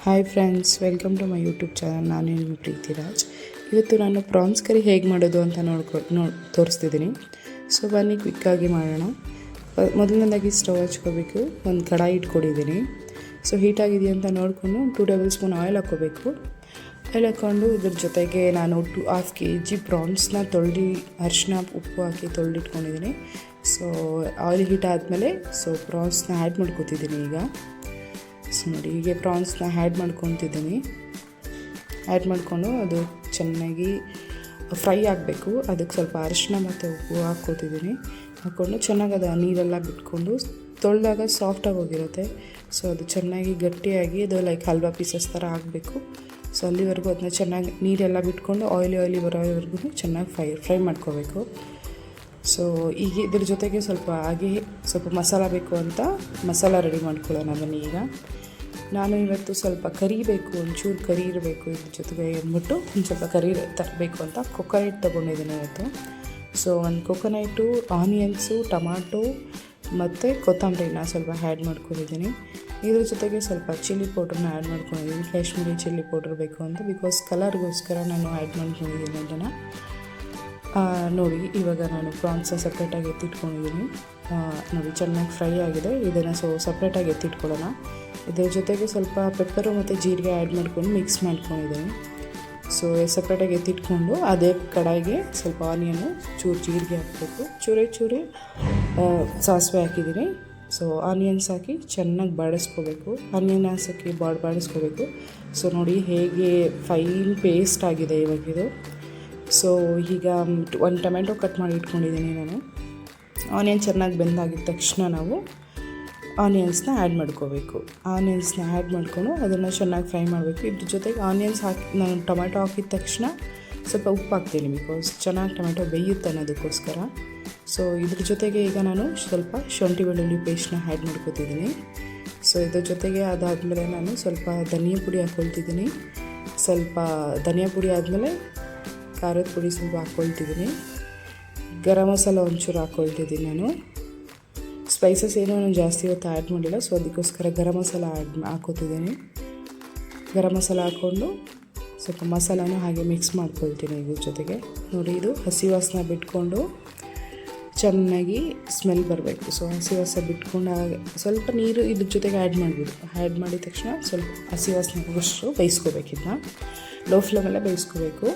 Hi friends, welcome to my YouTube channel. ನಾನು ನಿಮ್ಮ ಪ್ರೀತಿರಾಜ್. ಇವತ್ತು ನಾನು ಪ್ರಾನ್ಸ್ ಕರಿ ಹೇಗೆ ಮಾಡೋದು ಅಂತ ತೋರಿಸ್ತಿದ್ದೀನಿ. ಸೊ ಬನ್ನಿ ಕ್ವಿಕ್ಕಾಗಿ ಮಾಡೋಣ. ಮೊದಲನೇದಾಗಿ ಸ್ಟವ್ ಹಚ್ಕೋಬೇಕು. ಒಂದು ಕಡಾಯಿ ಇಟ್ಕೊಂಡಿದ್ದೀನಿ. ಸೊ ಹೀಟಾಗಿದೆಯಾ ಅಂತ ನೋಡಿಕೊಂಡು 2 ಟೇಬಲ್ ಸ್ಪೂನ್ ಆಯಿಲ್ ಹಾಕ್ಕೋಬೇಕು. ಆಯಿಲ್ ಹಾಕ್ಕೊಂಡು ಇದ್ರ ಜೊತೆಗೆ ನಾನು 2.5 kg ಪ್ರಾನ್ಸ್ನ ತೊಳೆದು ಅರಿಶಿನ ಉಪ್ಪು ಹಾಕಿ ತೊಳೆದಿಟ್ಕೊಂಡಿದ್ದೀನಿ. ಸೊ ಆಯಿಲ್ ಹೀಟ್ ಆದಮೇಲೆ ಪ್ರಾನ್ಸ್ನ ಆ್ಯಡ್ ಮಾಡ್ಕೊತಿದ್ದೀನಿ. ಈಗ ಸೊ ನೋಡಿ, ಹೀಗೆ ಪ್ರಾನ್ಸ್ನ ಆ್ಯಡ್ ಮಾಡ್ಕೊತಿದ್ದೀನಿ. ಆ್ಯಡ್ ಮಾಡಿಕೊಂಡು ಅದು ಚೆನ್ನಾಗಿ ಫ್ರೈ ಆಗಬೇಕು. ಅದಕ್ಕೆ ಸ್ವಲ್ಪ ಅರಿಶಿನ ಮತ್ತು ಉಪ್ಪು ಹಾಕ್ಕೊತಿದ್ದೀನಿ. ಹಾಕ್ಕೊಂಡು ಚೆನ್ನಾಗಿ ಅದು ನೀರೆಲ್ಲ ಬಿಟ್ಕೊಂಡು ತೊಳೆದಾಗ ಸಾಫ್ಟಾಗಿ ಹೋಗಿರುತ್ತೆ. ಸೊ ಅದು ಚೆನ್ನಾಗಿ ಗಟ್ಟಿಯಾಗಿ ಅದು ಲೈಕ್ ಹಲ್ವಾ ಪೀಸಸ್ ಥರ ಆಗಬೇಕು. ಸೊ ಅಲ್ಲಿವರೆಗೂ ಅದನ್ನ ಚೆನ್ನಾಗಿ ನೀರೆಲ್ಲ ಬಿಟ್ಕೊಂಡು ಆಯಿಲಿ ಬರೋವರೆಗೂ ಚೆನ್ನಾಗಿ ಫ್ರೈ ಮಾಡ್ಕೋಬೇಕು. ಸೊ ಈಗ ಇದ್ರ ಜೊತೆಗೆ ಸ್ವಲ್ಪ ಮಸಾಲ ಬೇಕು ಅಂತ ಮಸಾಲ ರೆಡಿ ಮಾಡ್ಕೊಳ್ಳೋಣ ಬನ್ನಿ. ಈಗ ನಾನು ಇವತ್ತು ಸ್ವಲ್ಪ ಕರಿ ಬೇಕು, ಒಂಚೂರು ಕರಿ ಇರಬೇಕು ಇದ್ರ ಜೊತೆಗೆ ಅಂದ್ಬಿಟ್ಟು ಒಂದು ಸ್ವಲ್ಪ ಕರಿ ತರಬೇಕು ಅಂತ ಕೊಕೊನಟ್ ತೊಗೊಂಡಿದ್ದೀನಿ ಇವತ್ತು. ಸೊ ಒಂದು ಕೊಕೊನಟ್ಟು, ಆನಿಯನ್ಸು, ಟೊಮಾಟೊ ಮತ್ತು ಕೊತ್ತಂಬರಿನ ಸ್ವಲ್ಪ ಆ್ಯಡ್ ಮಾಡ್ಕೊಂಡಿದ್ದೀನಿ. ಇದ್ರ ಜೊತೆಗೆ ಸ್ವಲ್ಪ ಚಿಲ್ಲಿ ಪೌಡ್ರನ್ನ ಆ್ಯಡ್ ಮಾಡ್ಕೊಂಡಿದ್ದೀನಿ. ಕಾಶ್ಮೀರಿ ಚಿಲ್ಲಿ ಪೌಡ್ರ್ ಬೇಕು ಅಂತ, ಬಿಕಾಸ್ ಕಲರ್ಗೋಸ್ಕರ ನಾನು ಆ್ಯಡ್ ಮಾಡ್ಕೊಂಡಿದ್ದೀನಿ ಅದನ್ನು. ನೋಡಿ, ಇವಾಗ ನಾನು ಪ್ರಾನ್ಸ್ನ ಸಪ್ರೇಟಾಗಿ ಎತ್ತಿಟ್ಕೊಂಡಿದ್ದೀನಿ. ನೋಡಿ, ಚೆನ್ನಾಗಿ ಫ್ರೈ ಆಗಿದೆ. ಇದನ್ನು ಸಪ್ರೇಟಾಗಿ ಎತ್ತಿಟ್ಕೊಳ್ಳೋಣ. ಇದ್ರ ಜೊತೆಗೆ ಸ್ವಲ್ಪ ಪೆಪ್ಪರು ಮತ್ತು ಜೀರಿಗೆ ಆ್ಯಡ್ ಮಾಡ್ಕೊಂಡು ಮಿಕ್ಸ್ ಮಾಡ್ಕೊಂಡಿದ್ದೀನಿ. ಸೊ ಸಪ್ರೇಟಾಗಿ ಎತ್ತಿಟ್ಕೊಂಡು ಅದೇ ಕಡಾಯಿಗೆ ಸ್ವಲ್ಪ ಆನಿಯನು, ಚೂರು ಜೀರಿಗೆ ಹಾಕಬೇಕು, ಚೂರೇ ಸಾಸಿವೆ ಹಾಕಿದ್ದೀನಿ. ಸೊ ಆನಿಯನ್ಸ್ ಹಾಕಿ ಚೆನ್ನಾಗಿ ಬಾಡಿಸ್ಕೋಬೇಕು. ಆನಿಯನ್ ಹಾಕಿ ಬಾಡಿಸ್ಕೋಬೇಕು. ಸೊ ನೋಡಿ ಹೇಗೆ ಫೈನ್ ಪೇಸ್ಟ್ ಆಗಿದೆ ಇವಾಗಿದು. ಸೊ ಈಗ ಒಂದು ಟೊಮೆಟೊ ಕಟ್ ಮಾಡಿ ಇಟ್ಕೊಂಡಿದ್ದೀನಿ ನಾನು. ಆನಿಯನ್ ಚೆನ್ನಾಗಿ ಬೆಂದಾಗಿದ್ದ ತಕ್ಷಣ ನಾವು ಆನಿಯನ್ಸ್ನ ಆ್ಯಡ್ ಮಾಡ್ಕೋಬೇಕು. ಆನಿಯನ್ಸ್ನ ಆ್ಯಡ್ ಮಾಡಿಕೊಂಡು ಅದನ್ನು ಚೆನ್ನಾಗಿ ಫ್ರೈ ಮಾಡಬೇಕು. ಇದ್ರ ಜೊತೆಗೆ ಆನಿಯನ್ಸ್ ಹಾಕಿ ನಾನು ಟೊಮೆಟೊ ಹಾಕಿದ ತಕ್ಷಣ ಸ್ವಲ್ಪ ಉಪ್ಪು ಹಾಕ್ತೀನಿ, ಬಿಕಾಸ್ ಚೆನ್ನಾಗಿ ಟೊಮೆಟೊ ಬೇಯುತ್ತೆ ಅನ್ನೋದಕ್ಕೋಸ್ಕರ. ಸೊ ಇದ್ರ ಜೊತೆಗೆ ಈಗ ನಾನು ಸ್ವಲ್ಪ ಶುಂಠಿ ಬೆಳ್ಳುಳ್ಳಿ ಪೇಸ್ಟ್ನ ಆ್ಯಡ್ ಮಾಡ್ಕೊತಿದ್ದೀನಿ. ಸೊ ಇದ್ರ ಜೊತೆಗೆ ಅದಾದಮೇಲೆ ನಾನು ಸ್ವಲ್ಪ ಧನಿಯಾ ಪುಡಿ ಹಾಕ್ಕೊಳ್ತಿದ್ದೀನಿ. ಸ್ವಲ್ಪ ಧನಿಯಾ ಪುಡಿ ಆದಮೇಲೆ ಖಾರದ ಪುಡಿ ಸ್ವಲ್ಪ ಹಾಕ್ಕೊಳ್ತಿದ್ದೀನಿ. ಗರಂ ಮಸಾಲ ಒಂಚೂರು ಹಾಕ್ಕೊಳ್ತಿದ್ದೀನಿ ನಾನು. ಸ್ಪೈಸಸ್ ಏನೋ ನಾನು ಜಾಸ್ತಿ ಹೊತ್ತು ಆ್ಯಡ್ ಮಾಡಿಲ್ಲ, ಸೊ ಅದಕ್ಕೋಸ್ಕರ ಗರಂ ಮಸಾಲ ಹಾಕ್ಕೊತಿದ್ದೀನಿ. ಗರಂ ಮಸಾಲ ಹಾಕ್ಕೊಂಡು ಸ್ವಲ್ಪ ಮಸಾಲಾನು ಹಾಗೆ ಮಿಕ್ಸ್ ಮಾಡ್ಕೊಳ್ತೀನಿ ಇದ್ರ ಜೊತೆಗೆ. ನೋಡಿ, ಇದು ಹಸಿ ವಾಸನ ಬಿಟ್ಕೊಂಡು ಚೆನ್ನಾಗಿ ಸ್ಮೆಲ್ ಬರಬೇಕು. ಸೊ ಹಸಿ ವಾಸನ ಬಿಟ್ಕೊಂಡು ಸ್ವಲ್ಪ ನೀರು ಇದ್ರ ಜೊತೆಗೆ ಆ್ಯಡ್ ಮಾಡಿಬಿಡು. ಆ್ಯಡ್ ಮಾಡಿದ ತಕ್ಷಣ ಸ್ವಲ್ಪ ಹಸಿ ವಾಸನೆ ಹೋಗೋಷ್ಟು ಬೇಯಿಸ್ಕೋಬೇಕಿದ್ನ. ಲೋ ಫ್ಲೇಮಲ್ಲೇ ಬೇಯಿಸ್ಕೋಬೇಕು.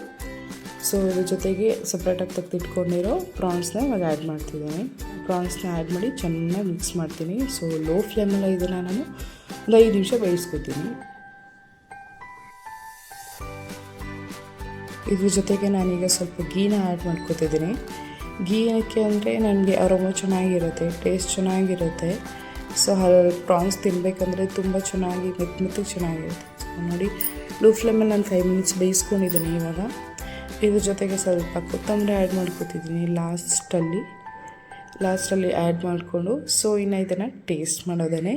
ಸೊ ಇದ್ರ ಜೊತೆಗೆ ಸಪ್ರೇಟಾಗಿ ತೆಗೆದಿಟ್ಕೊಂಡಿರೋ ಪ್ರಾನ್ಸ್ನ ಇವಾಗ ಆ್ಯಡ್ ಮಾಡ್ತಿದ್ದೀನಿ. ಪ್ರಾನ್ಸ್ನ ಆ್ಯಡ್ ಮಾಡಿ ಚೆನ್ನಾಗಿ ಮಿಕ್ಸ್ ಮಾಡ್ತೀನಿ. ಸೊ ಲೋ ಫ್ಲೇಮಲ್ಲೇ ಇದನ್ನು ನಾನು ಒಂದು 5 ನಿಮಿಷ ಬೇಯಿಸ್ಕೊತೀನಿ. ಇದ್ರ ಜೊತೆಗೆ ನಾನೀಗ ಸ್ವಲ್ಪ ಗೀನ ಆ್ಯಡ್ ಮಾಡ್ಕೊತಿದ್ದೀನಿ. ಗೀ ಯಾಕೆ ಅಂದರೆ ನನಗೆ ಅರೋಮ ಚೆನ್ನಾಗಿರುತ್ತೆ, ಟೇಸ್ಟ್ ಚೆನ್ನಾಗಿರುತ್ತೆ. ಸೊ ಪ್ರಾನ್ಸ್ ತಿನ್ನಬೇಕಂದ್ರೆ ತುಂಬ ಚೆನ್ನಾಗಿ ಮೆತ್ತಗೆ ಚೆನ್ನಾಗಿರುತ್ತೆ. ಸೊ ನೋಡಿ, ಲೋ ಫ್ಲೇಮಲ್ಲಿ ನಾನು 5 ಮಿನಿಟ್ಸ್ ಬೇಯಿಸ್ಕೊಂಡಿದ್ದೀನಿ. ಇವಾಗ ಇದ್ರ ಜೊತೆಗೆ ಸ್ವಲ್ಪ ಕೊತ್ತಂಬರಿ ಆ್ಯಡ್ ಮಾಡ್ಕೊತಿದ್ದೀನಿ ಲಾಸ್ಟಲ್ಲಿ ಆ್ಯಡ್ ಮಾಡಿಕೊಂಡು. ಸೊ ಇನ್ನು ಇದನ್ನು ಟೇಸ್ಟ್ ಮಾಡೋದೇ.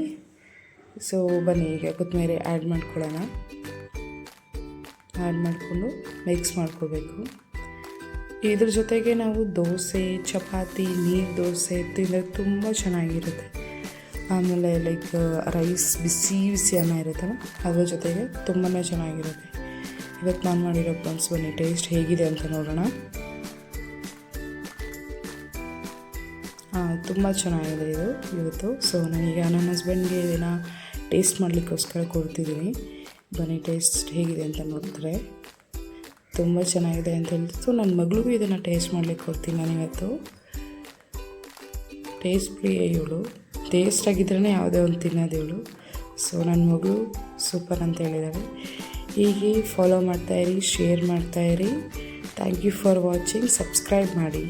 ಸೊ ಬನ್ನಿ, ಈಗ ಕೊತ್ತಂಬರಿ ಆ್ಯಡ್ ಮಾಡ್ಕೊಳ್ಳೋಣ. ಆ್ಯಡ್ ಮಾಡಿಕೊಂಡು ಮಿಕ್ಸ್ ಮಾಡ್ಕೋಬೇಕು. ಇದ್ರ ಜೊತೆಗೆ ನಾವು ದೋಸೆ, ಚಪಾತಿ, ನೀರು ದೋಸೆ ತಿಂದರೆ ತುಂಬ ಚೆನ್ನಾಗಿರುತ್ತೆ. ಆಮೇಲೆ ಲೈಕ್ ರೈಸ್ ಬಿಸಿ ಅನ್ನ ಇರುತ್ತಲ್ಲ, ಅದ್ರ ಜೊತೆಗೆ ತುಂಬಾ ಚೆನ್ನಾಗಿರುತ್ತೆ. ಇವತ್ತು ನಾನು ಮಾಡಿರೋ ಪ್ರಾನ್ಸ್ ಬನ್ನಿ ಟೇಸ್ಟ್ ಹೇಗಿದೆ ಅಂತ ನೋಡೋಣ. ತುಂಬ ಚೆನ್ನಾಗಿದೆ ಇದು ಇವತ್ತು. ಸೊ ನಾನೀಗ ನನ್ನ ಹಸ್ಬೆಂಡ್ಗೆ ಇದನ್ನು ಟೇಸ್ಟ್ ಮಾಡಲಿಕ್ಕೋಸ್ಕರ ಕೊಡ್ತಿದ್ದೀನಿ. ಬನ್ನಿ ಟೇಸ್ಟ್ ಹೇಗಿದೆ ಅಂತ ನೋಡಿದ್ರೆ ತುಂಬ ಚೆನ್ನಾಗಿದೆ ಅಂತ ಹೇಳ್ತಿತ್ತು. ನನ್ನ ಮಗಳಿಗೂ ಇದನ್ನು ಟೇಸ್ಟ್ ಮಾಡಲಿಕ್ಕೆ ಕೊಡ್ತೀನಿ ನಾನು ಇವತ್ತು. ಟೇಸ್ಟ್ ಪ್ರಿಯ ಇವಳು, ಟೇಸ್ಟ್ ಆಗಿದ್ರೇ ಯಾವುದೇ ಒಂದು ತಿನ್ನೋದು ಇವಳು. ಸೊ ನನ್ನ ಮಗಳು ಸೂಪರ್ ಅಂತ ಹೇಳಿದ್ದಾಳೆ. ಹೀಗೆ ಫಾಲೋ ಮಾಡ್ತಾಯಿರಿ, ಶೇರ್ ಮಾಡ್ತಾಯಿರಿ. Thank you for watching. Subscribe ಮಾಡಿ.